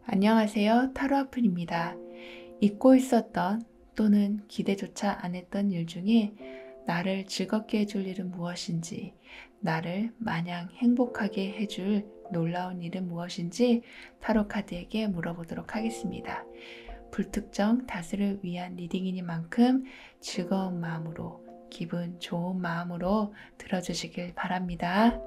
안녕하세요. 타로아플입니다. 잊고 있었던 또는 기대조차 안 했던 일 중에 나를 즐겁게 해줄 일은 무엇인지, 나를 마냥 행복하게 해줄 놀라운 일은 무엇인지 타로 카드에게 물어보도록 하겠습니다. 불특정 다수를 위한 리딩이니만큼 즐거운 마음으로, 기분 좋은 마음으로 들어주시길 바랍니다.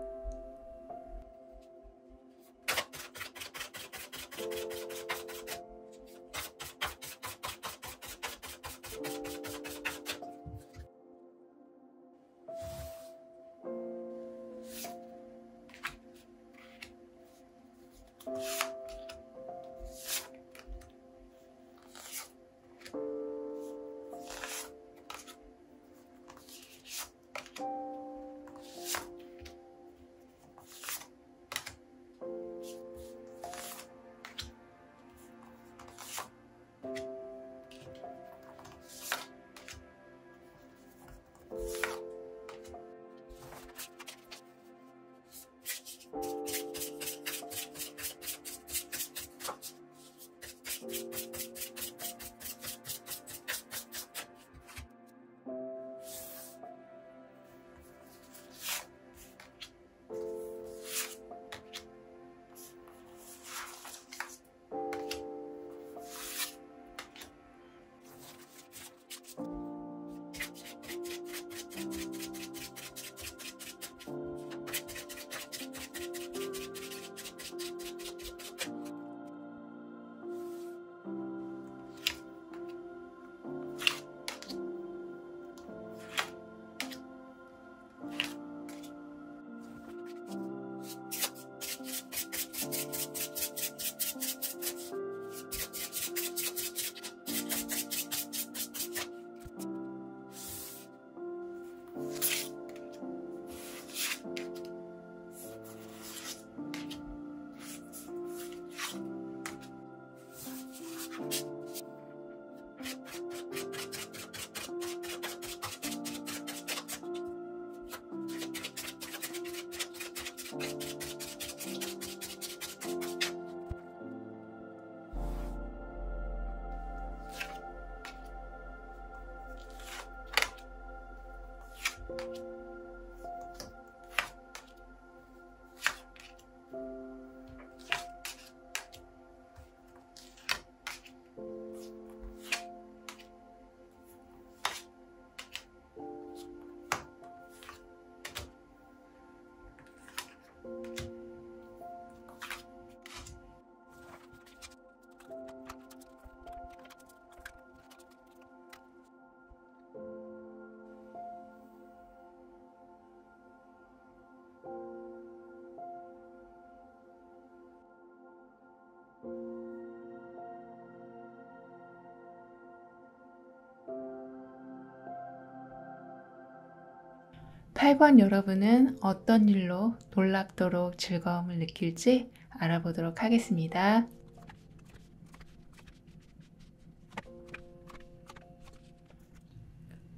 팔 번 여러분은 어떤 일로 놀랍도록 즐거움을 느낄지 알아보도록 하겠습니다.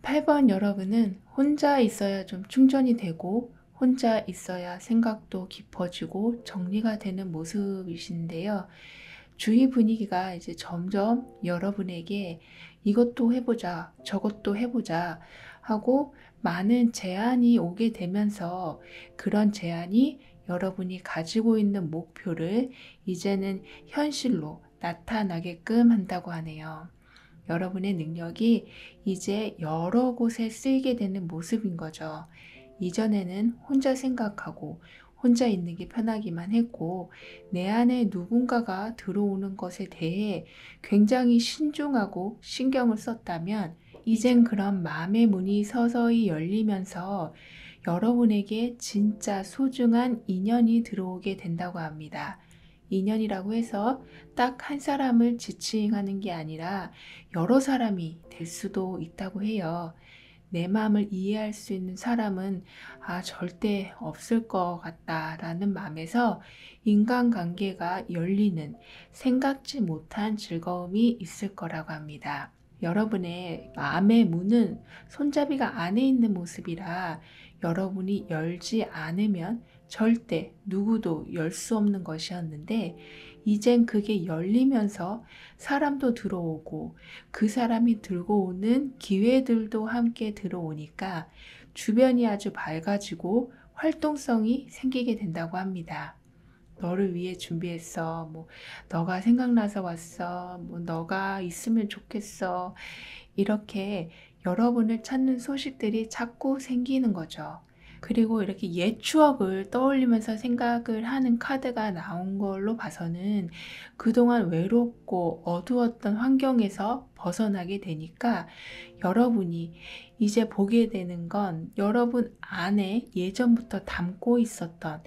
팔 번 여러분은 혼자 있어야 좀 충전이 되고 혼자 있어야 생각도 깊어지고 정리가 되는 모습이신데요. 주위 분위기가 이제 점점 여러분에게 이것도 해보자, 저것도 해보자 하고 많은 제안이 오게 되면서 그런 제안이 여러분이 가지고 있는 목표를 이제는 현실로 나타나게끔 한다고 하네요. 여러분의 능력이 이제 여러 곳에 쓰이게 되는 모습인 거죠. 이전에는 혼자 생각하고 혼자 있는 게 편하기만 했고 내 안에 누군가가 들어오는 것에 대해 굉장히 신중하고 신경을 썼다면 이젠 그런 마음의 문이 서서히 열리면서 여러분에게 진짜 소중한 인연이 들어오게 된다고 합니다. 인연이라고 해서 딱 한 사람을 지칭하는 게 아니라 여러 사람이 될 수도 있다고 해요. 내 마음을 이해할 수 있는 사람은 절대 없을 것 같다라는 마음에서 인간관계가 열리는 생각지 못한 즐거움이 있을 거라고 합니다. 여러분의 마음의 문은 손잡이가 안에 있는 모습이라 여러분이 열지 않으면 절대 누구도 열 수 없는 것이었는데 이젠 그게 열리면서 사람도 들어오고 그 사람이 들고 오는 기회들도 함께 들어오니까 주변이 아주 밝아지고 활동성이 생기게 된다고 합니다. 너를 위해 준비했어. 너가 생각나서 왔어. 너가 있으면 좋겠어. 이렇게 여러분을 찾는 소식들이 자꾸 생기는 거죠. 그리고 이렇게 옛 추억을 떠올리면서 생각을 하는 카드가 나온 걸로 봐서는 그동안 외롭고 어두웠던 환경에서 벗어나게 되니까 여러분이 이제 보게 되는 건 여러분 안에 예전부터 담고 있었던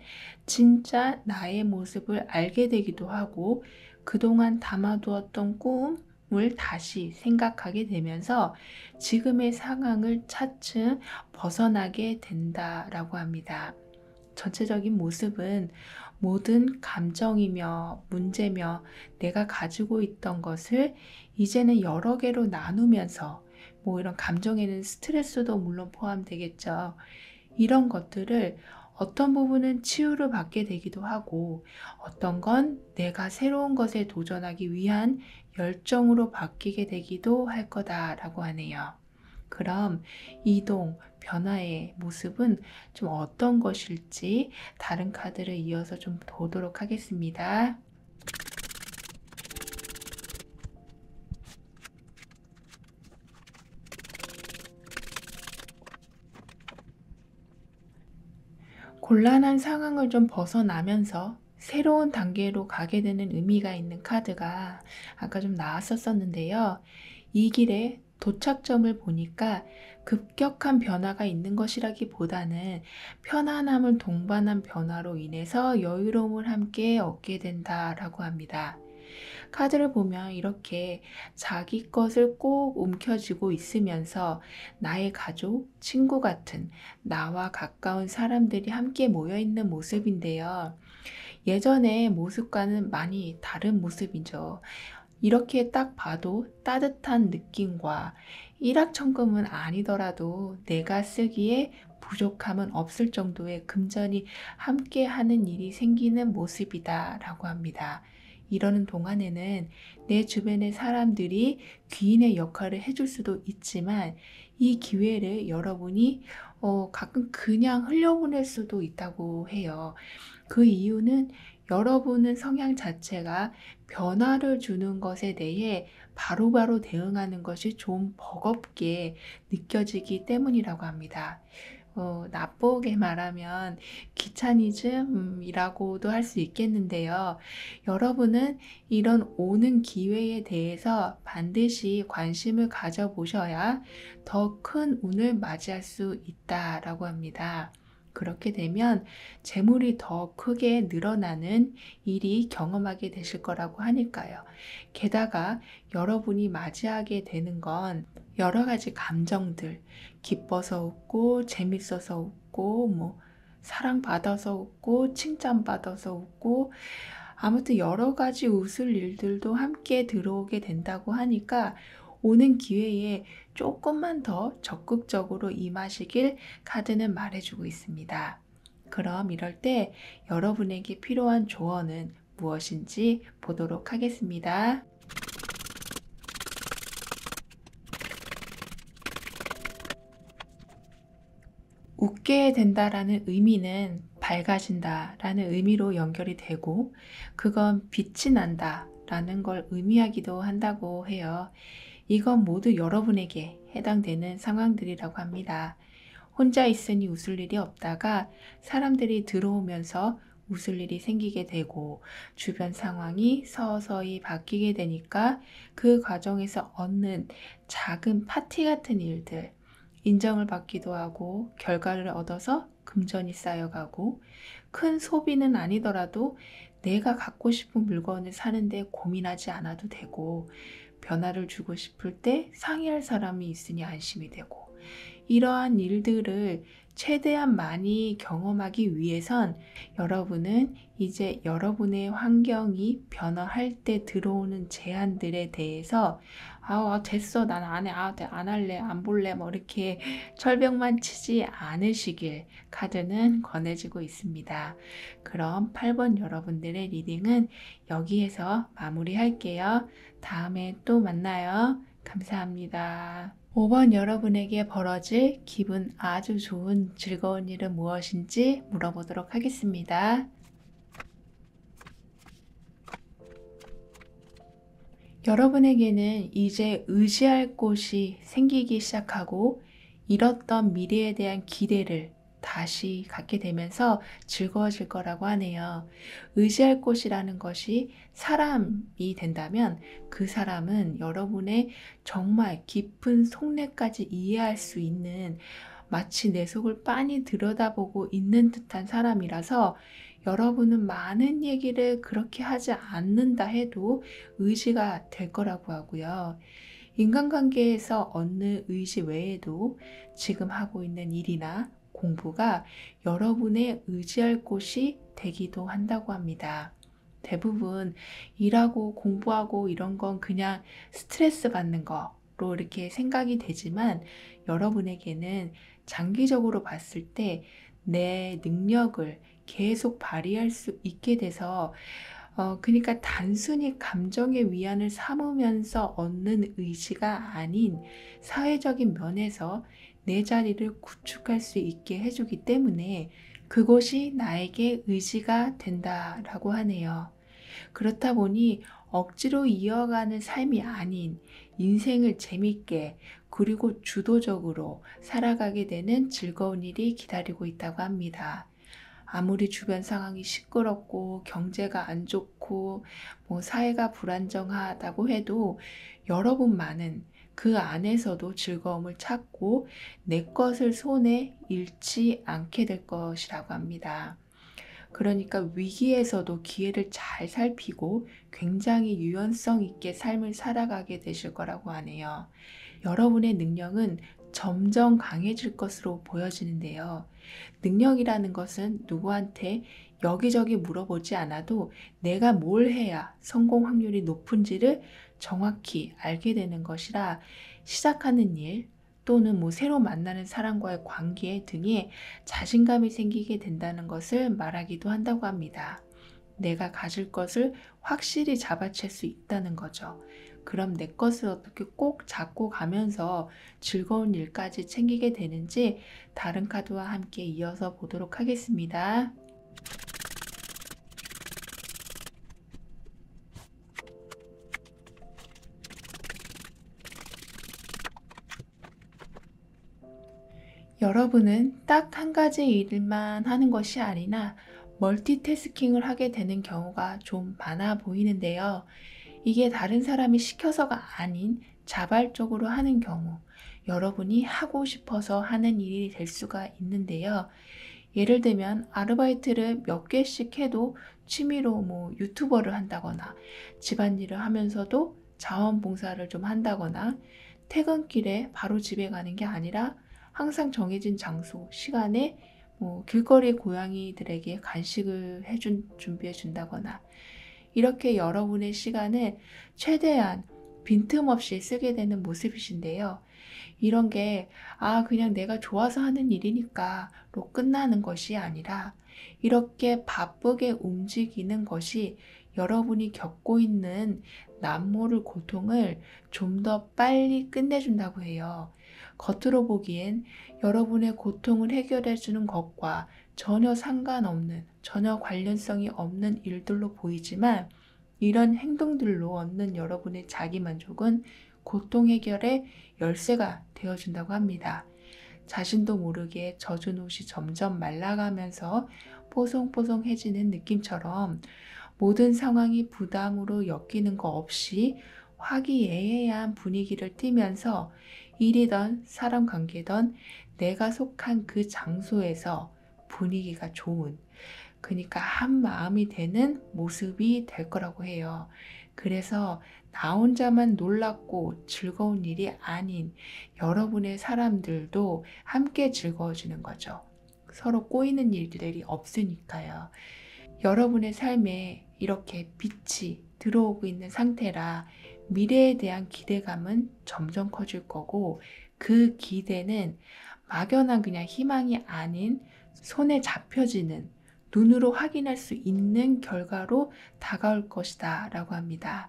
진짜 나의 모습을 알게 되기도 하고 그동안 담아두었던 꿈을 다시 생각하게 되면서 지금의 상황을 차츰 벗어나게 된다라고 합니다. 전체적인 모습은 모든 감정이며 문제며 내가 가지고 있던 것을 이제는 여러 개로 나누면서 이런 감정에는 스트레스도 물론 포함되겠죠. 이런 것들을 어떤 부분은 치유를 받게 되기도 하고 어떤 건 내가 새로운 것에 도전하기 위한 열정으로 바뀌게 되기도 할 거다라고 하네요. 그럼 이동, 변화의 모습은 좀 어떤 것일지 다른 카드를 이어서 좀 보도록 하겠습니다. 곤란한 상황을 좀 벗어나면서 새로운 단계로 가게 되는 의미가 있는 카드가 아까 좀 나왔었는데요. 이 길에 도착점을 보니까 급격한 변화가 있는 것이라기보다는 편안함을 동반한 변화로 인해서 여유로움을 함께 얻게 된다라고 합니다. 카드를 보면 이렇게 자기 것을 꼭 움켜쥐고 있으면서 나의 가족, 친구 같은 나와 가까운 사람들이 함께 모여 있는 모습인데요. 예전의 모습과는 많이 다른 모습이죠. 이렇게 딱 봐도 따뜻한 느낌과 일확천금은 아니더라도 내가 쓰기에 부족함은 없을 정도의 금전이 함께 하는 일이 생기는 모습이다라고 합니다. 이러는 동안에는 내 주변의 사람들이 귀인의 역할을 해줄 수도 있지만 이 기회를 여러분이 가끔 그냥 흘려보낼 수도 있다고 해요. 그 이유는 여러분은 성향 자체가 변화를 주는 것에 대해 바로바로 대응하는 것이 좀 버겁게 느껴지기 때문이라고 합니다. 나쁘게 말하면 귀차니즘이라고도 할 수 있겠는데요. 여러분은 이런 오는 기회에 대해서 반드시 관심을 가져보셔야 더 큰 운을 맞이할 수 있다라고 합니다. 그렇게 되면 재물이 더 크게 늘어나는 일이 경험하게 되실 거라고 하니까요. 게다가 여러분이 맞이하게 되는 건 여러 가지 감정들, 기뻐서 웃고, 재밌어서 웃고, 사랑받아서 웃고, 칭찬받아서 웃고, 아무튼 여러 가지 웃을 일들도 함께 들어오게 된다고 하니까 오는 기회에 조금만 더 적극적으로 임하시길 카드는 말해주고 있습니다. 그럼 이럴 때 여러분에게 필요한 조언은 무엇인지 보도록 하겠습니다. 웃게 된다라는 의미는 밝아진다라는 의미로 연결이 되고 그건 빛이 난다라는 걸 의미하기도 한다고 해요. 이건 모두 여러분에게 해당되는 상황들이라고 합니다. 혼자 있으니 웃을 일이 없다가 사람들이 들어오면서 웃을 일이 생기게 되고 주변 상황이 서서히 바뀌게 되니까 그 과정에서 얻는 작은 파티 같은 일들, 인정을 받기도 하고 결과를 얻어서 금전이 쌓여가고 큰 소비는 아니더라도 내가 갖고 싶은 물건을 사는데 고민하지 않아도 되고, 변화를 주고 싶을 때 상의할 사람이 있으니 안심이 되고, 이러한 일들을 최대한 많이 경험하기 위해선 여러분은 이제 여러분의 환경이 변화할 때 들어오는 제한들에 대해서 됐어. 난 안 해. 안 할래. 안 볼래. 뭐 이렇게 철벽만 치지 않으시길 카드는 권해지고 있습니다. 그럼 8번 여러분들의 리딩은 여기에서 마무리할게요. 다음에 또 만나요. 감사합니다. 5번 여러분에게 벌어질 기분 아주 좋은 즐거운 일은 무엇인지 물어보도록 하겠습니다. 여러분에게는 이제 의지할 곳이 생기기 시작하고 잃었던 미래에 대한 기대를 다시 갖게 되면서 즐거워질 거라고 하네요. 의지할 곳이라는 것이 사람이 된다면 그 사람은 여러분의 정말 깊은 속내까지 이해할 수 있는, 마치 내 속을 빤히 들여다보고 있는 듯한 사람이라서 여러분은 많은 얘기를 그렇게 하지 않는다 해도 의지가 될 거라고 하고요. 인간관계에서 얻는 의지 외에도 지금 하고 있는 일이나 공부가 여러분의 의지할 곳이 되기도 한다고 합니다. 대부분 일하고 공부하고 이런 건 그냥 스트레스 받는 거로 이렇게 생각이 되지만, 여러분에게는 장기적으로 봤을 때 내 능력을 계속 발휘할 수 있게 돼서 그러니까 단순히 감정의 위안을 삼으면서 얻는 의지가 아닌 사회적인 면에서 내 자리를 구축할 수 있게 해주기 때문에 그것이 나에게 의지가 된다라고 하네요. 그렇다 보니 억지로 이어가는 삶이 아닌 인생을 재밌게 그리고 주도적으로 살아가게 되는 즐거운 일이 기다리고 있다고 합니다. 아무리 주변 상황이 시끄럽고 경제가 안 좋고 사회가 불안정하다고 해도 여러분만은 그 안에서도 즐거움을 찾고 내 것을 손에 잃지 않게 될 것이라고 합니다. 그러니까 위기에서도 기회를 잘 살피고 굉장히 유연성 있게 삶을 살아가게 되실 거라고 하네요. 여러분의 능력은 점점 강해질 것으로 보여지는데요. 능력이라는 것은 누구한테 여기저기 물어보지 않아도 내가 뭘 해야 성공 확률이 높은지를 정확히 알게 되는 것이라, 시작하는 일 또는 새로 만나는 사람과의 관계 등에 자신감이 생기게 된다는 것을 말하기도 한다고 합니다. 내가 가질 것을 확실히 잡아챌 수 있다는 거죠. 그럼 내 것을 어떻게 꼭 잡고 가면서 즐거운 일까지 챙기게 되는지 다른 카드와 함께 이어서 보도록 하겠습니다. 여러분은 딱 한 가지 일만 하는 것이 아니라 멀티태스킹을 하게 되는 경우가 좀 많아 보이는데요. 이게 다른 사람이 시켜서가 아닌 자발적으로 하는 경우, 여러분이 하고 싶어서 하는 일이 될 수가 있는데요. 예를 들면 아르바이트를 몇 개씩 해도 취미로 유튜버를 한다거나, 집안일을 하면서도 자원봉사를 좀 한다거나, 퇴근길에 바로 집에 가는 게 아니라 항상 정해진 장소, 시간에 길거리 고양이들에게 간식을 준비해 준다거나, 이렇게 여러분의 시간을 최대한 빈틈없이 쓰게 되는 모습이신데요. 이런 게 그냥 내가 좋아서 하는 일이니까로 끝나는 것이 아니라, 이렇게 바쁘게 움직이는 것이 여러분이 겪고 있는 남모를 고통을 좀 더 빨리 끝내준다고 해요. 겉으로 보기엔 여러분의 고통을 해결해주는 것과 전혀 상관없는, 전혀 관련성이 없는 일들로 보이지만, 이런 행동들로 얻는 여러분의 자기만족은 고통 해결의 열쇠가 되어준다고 합니다. 자신도 모르게 젖은 옷이 점점 말라가면서 뽀송뽀송해지는 느낌처럼 모든 상황이 부담으로 엮이는 거 없이 화기애애한 분위기를 띠면서 일이든 사람 관계든 내가 속한 그 장소에서 분위기가 좋은, 그러니까 한 마음이 되는 모습이 될 거라고 해요. 그래서 나 혼자만 놀랍고 즐거운 일이 아닌 여러분의 사람들도 함께 즐거워지는 거죠. 서로 꼬이는 일들이 없으니까요. 여러분의 삶에 이렇게 빛이 들어오고 있는 상태라 미래에 대한 기대감은 점점 커질 거고, 그 기대는 막연한 그냥 희망이 아닌 손에 잡혀지는, 눈으로 확인할 수 있는 결과로 다가올 것이다 라고 합니다.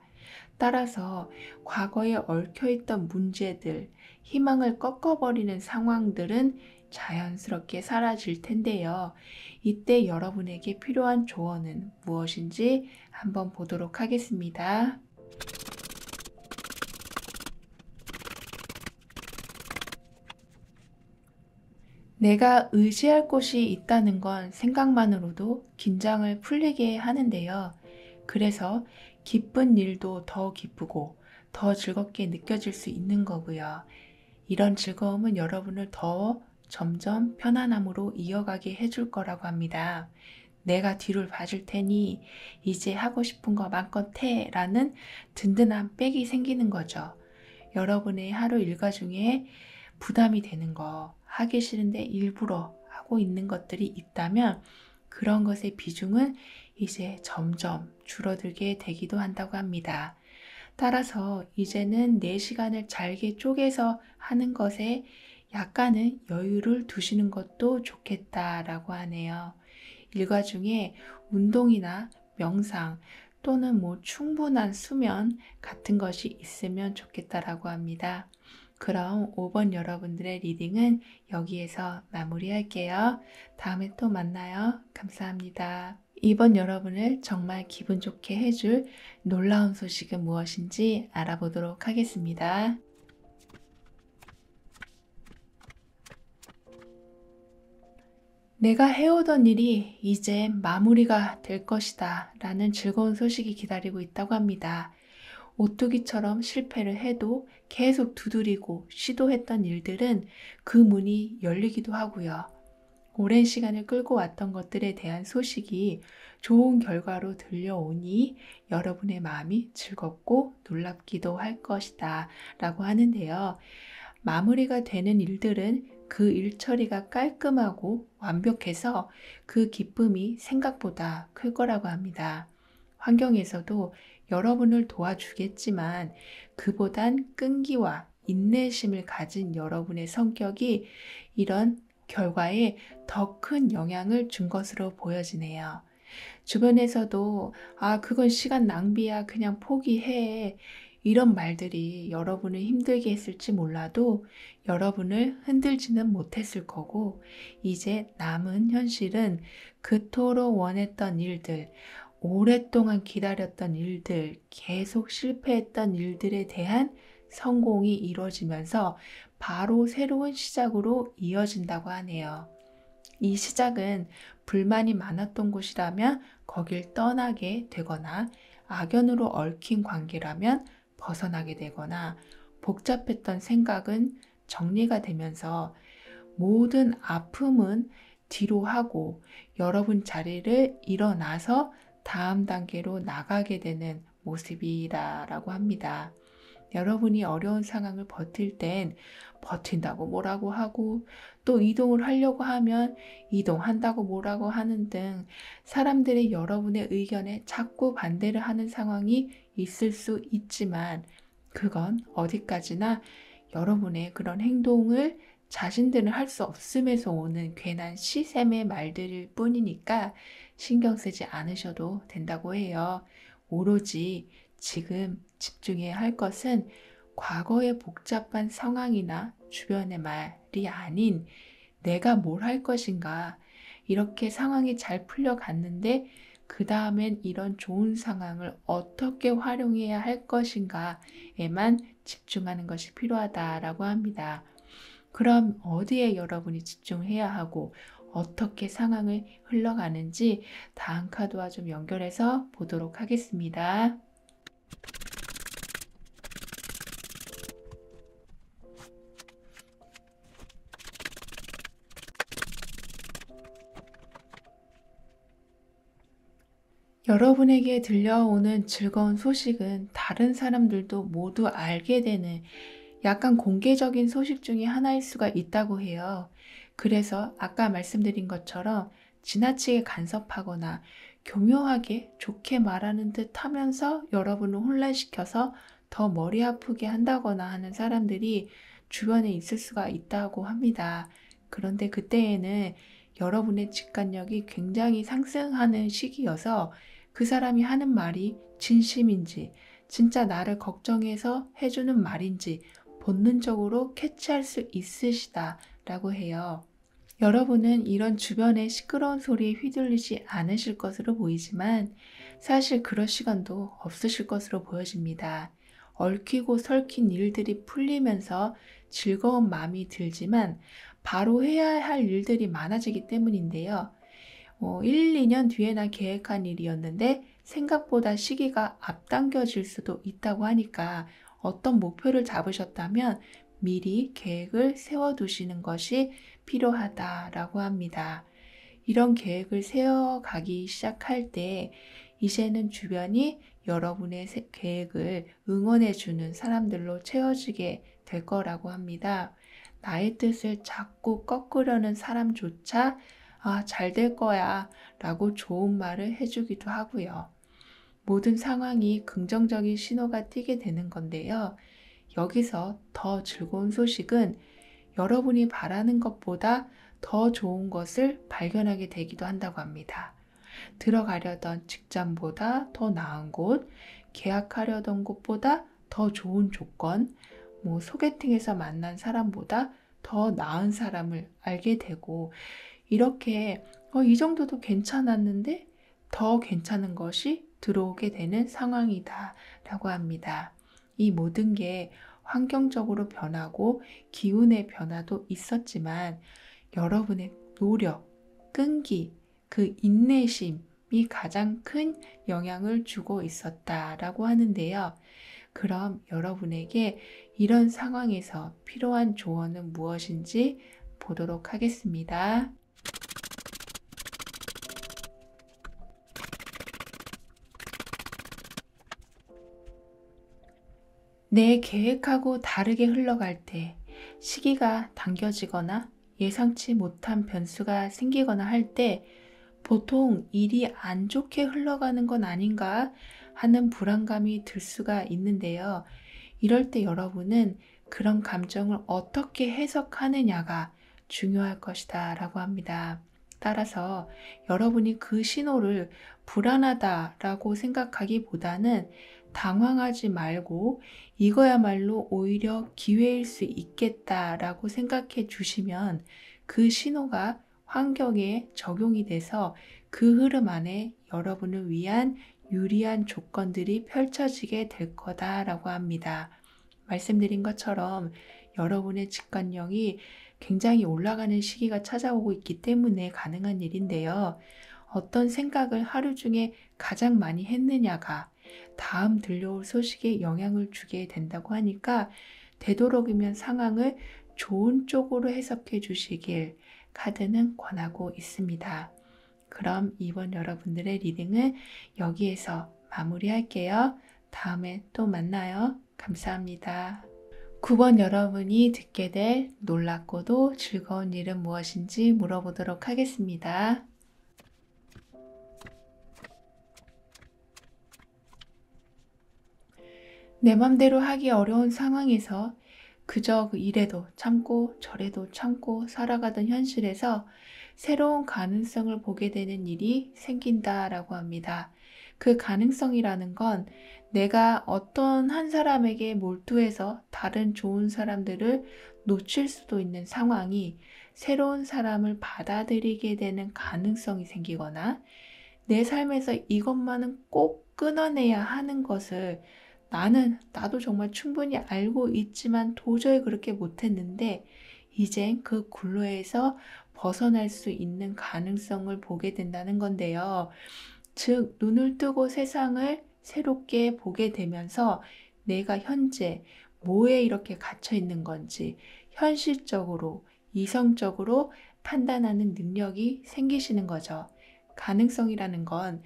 따라서 과거에 얽혀있던 문제들, 희망을 꺾어버리는 상황들은 자연스럽게 사라질 텐데요. 이때 여러분에게 필요한 조언은 무엇인지 한번 보도록 하겠습니다. 내가 의지할 곳이 있다는 건 생각만으로도 긴장을 풀리게 하는데요. 그래서 기쁜 일도 더 기쁘고 더 즐겁게 느껴질 수 있는 거고요. 이런 즐거움은 여러분을 더 점점 편안함으로 이어가게 해줄 거라고 합니다. 내가 뒤를 봐줄 테니 이제 하고 싶은 거 마음껏 해라는 든든한 백이 생기는 거죠. 여러분의 하루 일과 중에 부담이 되는 거, 하기 싫은데 일부러 하고 있는 것들이 있다면 그런 것의 비중은 이제 점점 줄어들게 되기도 한다고 합니다. 따라서 이제는 내 시간을 잘게 쪼개서 하는 것에 약간은 여유를 두시는 것도 좋겠다라고 하네요. 일과 중에 운동이나 명상 또는 충분한 수면 같은 것이 있으면 좋겠다라고 합니다. 그럼 5번 여러분들의 리딩은 여기에서 마무리할게요. 다음에 또 만나요. 감사합니다. 2번 여러분을 정말 기분 좋게 해줄 놀라운 소식은 무엇인지 알아보도록 하겠습니다. 내가 해오던 일이 이제 마무리가 될 것이다 라는 즐거운 소식이 기다리고 있다고 합니다. 오뚜기처럼 실패를 해도 계속 두드리고 시도했던 일들은 그 문이 열리기도 하고요. 오랜 시간을 끌고 왔던 것들에 대한 소식이 좋은 결과로 들려오니 여러분의 마음이 즐겁고 놀랍기도 할 것이다 라고 하는데요. 마무리가 되는 일들은 그 일 처리가 깔끔하고 완벽해서 그 기쁨이 생각보다 클 거라고 합니다. 환경에서도 여러분을 도와주겠지만 그보단 끈기와 인내심을 가진 여러분의 성격이 이런 결과에 더 큰 영향을 준 것으로 보여지네요. 주변에서도 그건 시간 낭비야. 그냥 포기해. 이런 말들이 여러분을 힘들게 했을지 몰라도 여러분을 흔들지는 못했을 거고, 이제 남은 현실은 그토록 원했던 일들, 오랫동안 기다렸던 일들, 계속 실패했던 일들에 대한 성공이 이루어지면서 바로 새로운 시작으로 이어진다고 하네요. 이 시작은 불만이 많았던 곳이라면 거길 떠나게 되거나, 악연으로 얽힌 관계라면 벗어나게 되거나, 복잡했던 생각은 정리가 되면서 모든 아픔은 뒤로 하고 여러분 자리를 일어나서 다음 단계로 나가게 되는 모습이라고 합니다. 여러분이 어려운 상황을 버틸 땐 버틴다고 뭐라고 하고, 또 이동을 하려고 하면 이동한다고 뭐라고 하는 등 사람들이 여러분의 의견에 자꾸 반대를 하는 상황이 있을 수 있지만, 그건 어디까지나 여러분의 그런 행동을 자신들은 할 수 없음에서 오는 괜한 시샘의 말들일 뿐이니까 신경 쓰지 않으셔도 된다고 해요. 오로지 지금 집중해야 할 것은 과거의 복잡한 상황이나 주변의 말이 아닌 내가 뭘 할 것인가. 이렇게 상황이 잘 풀려갔는데 그 다음엔 이런 좋은 상황을 어떻게 활용해야 할 것인가에만 집중하는 것이 필요하다라고 합니다. 그럼 어디에 여러분이 집중해야 하고 어떻게 상황을 흘러가는지 다음 카드와 좀 연결해서 보도록 하겠습니다. 여러분에게 들려오는 즐거운 소식은 다른 사람들도 모두 알게 되는 약간 공개적인 소식 중에 하나일 수가 있다고 해요. 그래서 아까 말씀드린 것처럼 지나치게 간섭하거나 교묘하게 좋게 말하는 듯 하면서 여러분을 혼란시켜서 더 머리 아프게 한다거나 하는 사람들이 주변에 있을 수가 있다고 합니다. 그런데 그때에는 여러분의 직관력이 굉장히 상승하는 시기여서 그 사람이 하는 말이 진심인지, 진짜 나를 걱정해서 해주는 말인지 본능적으로 캐치할 수 있으시다라고 해요. 여러분은 이런 주변의 시끄러운 소리에 휘둘리지 않으실 것으로 보이지만 사실 그럴 시간도 없으실 것으로 보여집니다. 얽히고 설킨 일들이 풀리면서 즐거운 마음이 들지만 바로 해야 할 일들이 많아지기 때문인데요. 1, 2년 뒤에나 계획한 일이었는데 생각보다 시기가 앞당겨질 수도 있다고 하니까 어떤 목표를 잡으셨다면 미리 계획을 세워두시는 것이 필요하다라고 합니다. 이런 계획을 세워가기 시작할 때 이제는 주변이 여러분의 계획을 응원해주는 사람들로 채워지게 될 거라고 합니다. 나의 뜻을 자꾸 꺾으려는 사람조차 잘 될 거야 라고 좋은 말을 해주기도 하고요. 모든 상황이 긍정적인 신호가 띄게 되는 건데요. 여기서 더 즐거운 소식은 여러분이 바라는 것보다 더 좋은 것을 발견하게 되기도 한다고 합니다. 들어가려던 직장보다 더 나은 곳, 계약하려던 곳보다 더 좋은 조건, 소개팅에서 만난 사람보다 더 나은 사람을 알게 되고, 이렇게 이 정도도 괜찮았는데 더 괜찮은 것이 들어오게 되는 상황이다 라고 합니다. 이 모든 게 환경적으로 변하고 기운의 변화도 있었지만 여러분의 노력, 끈기, 그 인내심이 가장 큰 영향을 주고 있었다라고 하는데요. 그럼 여러분에게 이런 상황에서 필요한 조언은 무엇인지 보도록 하겠습니다. 내 계획하고 다르게 흘러갈 때 시기가 당겨지거나 예상치 못한 변수가 생기거나 할 때 보통 일이 안 좋게 흘러가는 건 아닌가 하는 불안감이 들 수가 있는데요. 이럴 때 여러분은 그런 감정을 어떻게 해석하느냐가 중요할 것이다 라고 합니다. 따라서 여러분이 그 신호를 불안하다라고 생각하기보다는 당황하지 말고 이거야말로 오히려 기회일 수 있겠다라고 생각해 주시면 그 신호가 환경에 적용이 돼서 그 흐름 안에 여러분을 위한 유리한 조건들이 펼쳐지게 될 거다라고 합니다. 말씀드린 것처럼 여러분의 직관력이 굉장히 올라가는 시기가 찾아오고 있기 때문에 가능한 일인데요. 어떤 생각을 하루 중에 가장 많이 했느냐가 다음 들려올 소식에 영향을 주게 된다고 하니까 되도록이면 상황을 좋은 쪽으로 해석해 주시길 카드는 권하고 있습니다. 그럼 이번 여러분들의 리딩은 여기에서 마무리할게요. 다음에 또 만나요. 감사합니다. 9번 여러분이 듣게 될 놀랍고도 즐거운 일은 무엇인지 물어보도록 하겠습니다. 내 맘대로 하기 어려운 상황에서 그저 그 이래도 참고 저래도 참고 살아가던 현실에서 새로운 가능성을 보게 되는 일이 생긴다라고 합니다. 그 가능성이라는 건 내가 어떤 한 사람에게 몰두해서 다른 좋은 사람들을 놓칠 수도 있는 상황이 새로운 사람을 받아들이게 되는 가능성이 생기거나 내 삶에서 이것만은 꼭 끊어내야 하는 것을 나도 정말 충분히 알고 있지만 도저히 그렇게 못했는데 이젠 그 굴레에서 벗어날 수 있는 가능성을 보게 된다는 건데요. 즉, 눈을 뜨고 세상을 새롭게 보게 되면서 내가 현재 뭐에 이렇게 갇혀 있는 건지 현실적으로, 이성적으로 판단하는 능력이 생기시는 거죠. 가능성이라는 건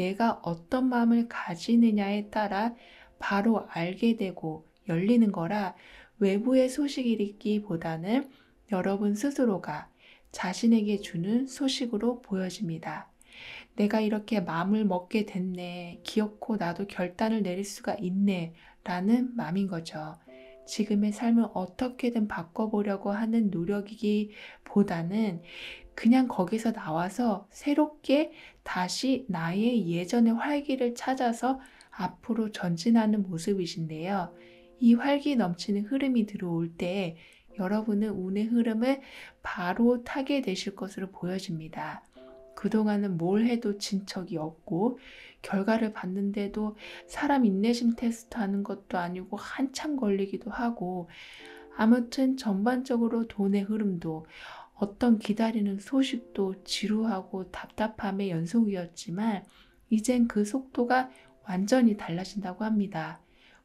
내가 어떤 마음을 가지느냐에 따라 바로 알게 되고 열리는 거라 외부의 소식이기보다는 여러분 스스로가 자신에게 주는 소식으로 보여집니다. 내가 이렇게 마음을 먹게 됐네. 기어코 나도 결단을 내릴 수가 있네. 라는 마음인 거죠. 지금의 삶을 어떻게든 바꿔보려고 하는 노력이기보다는 그냥 거기서 나와서 새롭게 다시 나의 예전의 활기를 찾아서 앞으로 전진하는 모습이신데요. 이 활기 넘치는 흐름이 들어올 때 여러분은 운의 흐름을 바로 타게 되실 것으로 보여집니다. 그동안은 뭘 해도 진 적이 없고 결과를 봤는데도 사람 인내심 테스트 하는 것도 아니고 한참 걸리기도 하고 아무튼 전반적으로 돈의 흐름도 어떤 기다리는 소식도 지루하고 답답함의 연속이었지만 이젠 그 속도가 완전히 달라진다고 합니다.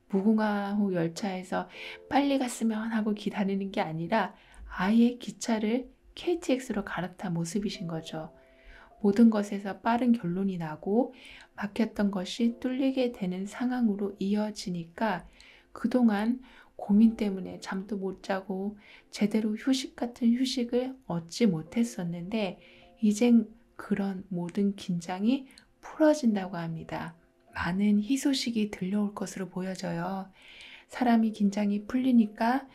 무궁화호 열차에서 빨리 갔으면 하고 기다리는 게 아니라 아예 기차를 KTX로 갈아탄 모습이신 거죠. 모든 것에서 빠른 결론이 나고 막혔던 것이 뚫리게 되는 상황으로 이어지니까 그동안 고민 때문에 잠도 못 자고 제대로 휴식 같은 휴식을 얻지 못했었는데 이젠 그런 모든 긴장이 풀어진다고 합니다. 많은 희소식이 들려올 것으로 보여져요. 사람이 긴장이 풀리니까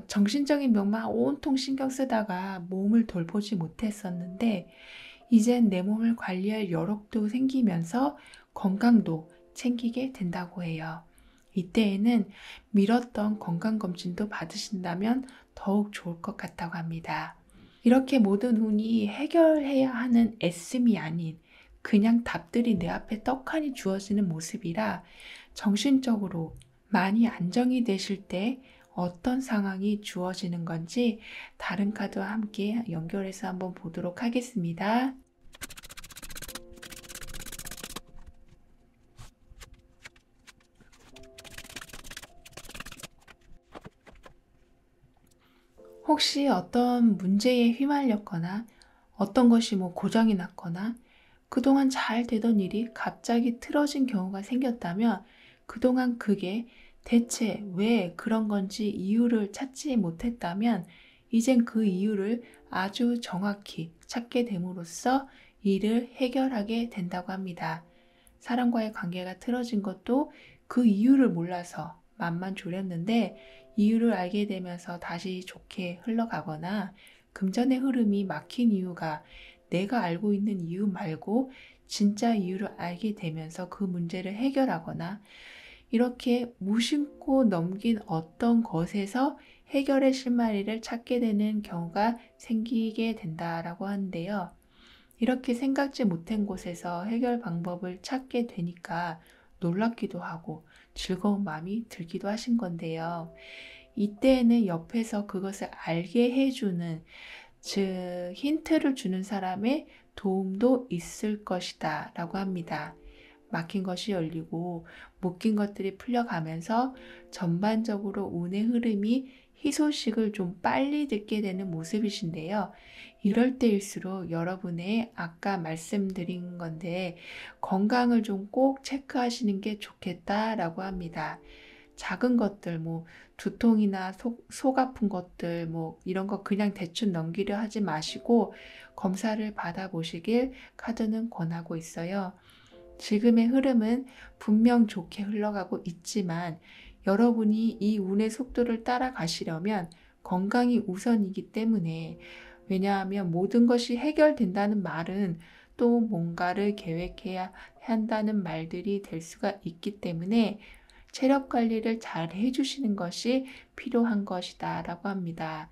정신적인 면만 온통 신경 쓰다가 몸을 돌보지 못했었는데 이젠 내 몸을 관리할 여력도 생기면서 건강도 챙기게 된다고 해요. 이때에는 미뤘던 건강검진도 받으신다면 더욱 좋을 것 같다고 합니다. 이렇게 모든 운이 해결해야 하는 애씀이 아닌 그냥 답들이 내 앞에 떡하니 주어지는 모습이라 정신적으로 많이 안정이 되실 때 어떤 상황이 주어지는 건지 다른 카드와 함께 연결해서 한번 보도록 하겠습니다. 혹시 어떤 문제에 휘말렸거나 어떤 것이 고장이 났거나 그동안 잘 되던 일이 갑자기 틀어진 경우가 생겼다면 그동안 그게 대체 왜 그런 건지 이유를 찾지 못했다면 이젠 그 이유를 아주 정확히 찾게 됨으로써 이를 해결하게 된다고 합니다. 사람과의 관계가 틀어진 것도 그 이유를 몰라서 맘만 졸였는데 이유를 알게 되면서 다시 좋게 흘러가거나 금전의 흐름이 막힌 이유가 내가 알고 있는 이유 말고 진짜 이유를 알게 되면서 그 문제를 해결하거나 이렇게 무심코 넘긴 어떤 것에서 해결의 실마리를 찾게 되는 경우가 생기게 된다라고 하는데요. 이렇게 생각지 못한 곳에서 해결 방법을 찾게 되니까 놀랍기도 하고 즐거운 마음이 들기도 하신 건데요. 이때에는 옆에서 그것을 알게 해주는, 즉 힌트를 주는 사람의 도움도 있을 것이다 라고 합니다. 막힌 것이 열리고 묶인 것들이 풀려가면서 전반적으로 운의 흐름이 희소식을 좀 빨리 듣게 되는 모습이신데요. 이럴 때일수록 여러분의 아까 말씀드린 건데 건강을 좀 꼭 체크하시는 게 좋겠다라고 합니다. 작은 것들, 두통이나 속 아픈 것들, 이런 거 그냥 대충 넘기려 하지 마시고 검사를 받아보시길 카드는 권하고 있어요. 지금의 흐름은 분명 좋게 흘러가고 있지만 여러분이 이 운의 속도를 따라가시려면 건강이 우선이기 때문에 왜냐하면 모든 것이 해결된다는 말은 또 뭔가를 계획해야 한다는 말들이 될 수가 있기 때문에 체력 관리를 잘 해주시는 것이 필요한 것이다 라고 합니다.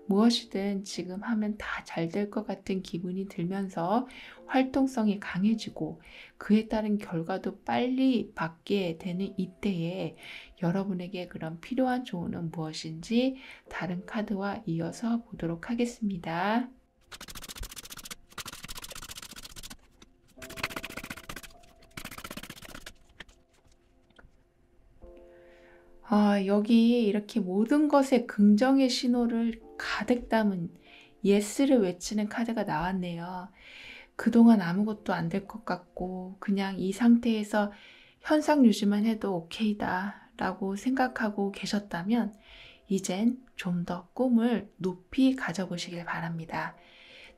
무엇이든 지금 하면 다 잘 될 것 같은 기분이 들면서 활동성이 강해지고 그에 따른 결과도 빨리 받게 되는 이때에 여러분에게 그런 필요한 조언은 무엇인지 다른 카드와 이어서 보도록 하겠습니다. 여기 이렇게 모든 것에 긍정의 신호를 가득 담은 예스를 외치는 카드가 나왔네요. 그동안 아무것도 안 될 것 같고 그냥 이 상태에서 현상 유지만 해도 오케이다 라고 생각하고 계셨다면 이젠 좀 더 꿈을 높이 가져보시길 바랍니다.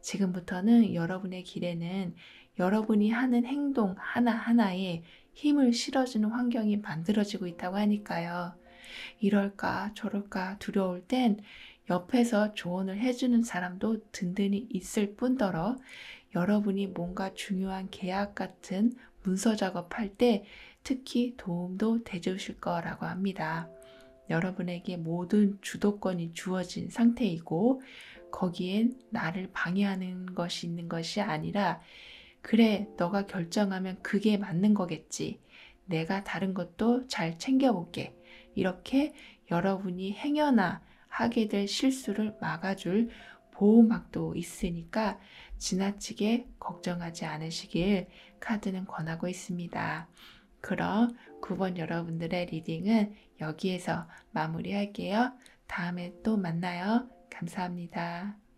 지금부터는 여러분의 길에는 여러분이 하는 행동 하나하나에 힘을 실어주는 환경이 만들어지고 있다고 하니까요. 이럴까 저럴까 두려울 땐 옆에서 조언을 해주는 사람도 든든히 있을 뿐더러 여러분이 뭔가 중요한 계약 같은 문서 작업할 때 특히 도움도 돼주실 거라고 합니다. 여러분에게 모든 주도권이 주어진 상태이고 거기엔 나를 방해하는 것이 있는 것이 아니라 그래, 너가 결정하면 그게 맞는 거겠지. 내가 다른 것도 잘 챙겨볼게. 이렇게 여러분이 행여나 하게 될 실수를 막아줄 보호막도 있으니까 지나치게 걱정하지 않으시길 카드는 권하고 있습니다. 그럼 9번 여러분들의 리딩은 여기에서 마무리할게요. 다음에 또 만나요. 감사합니다.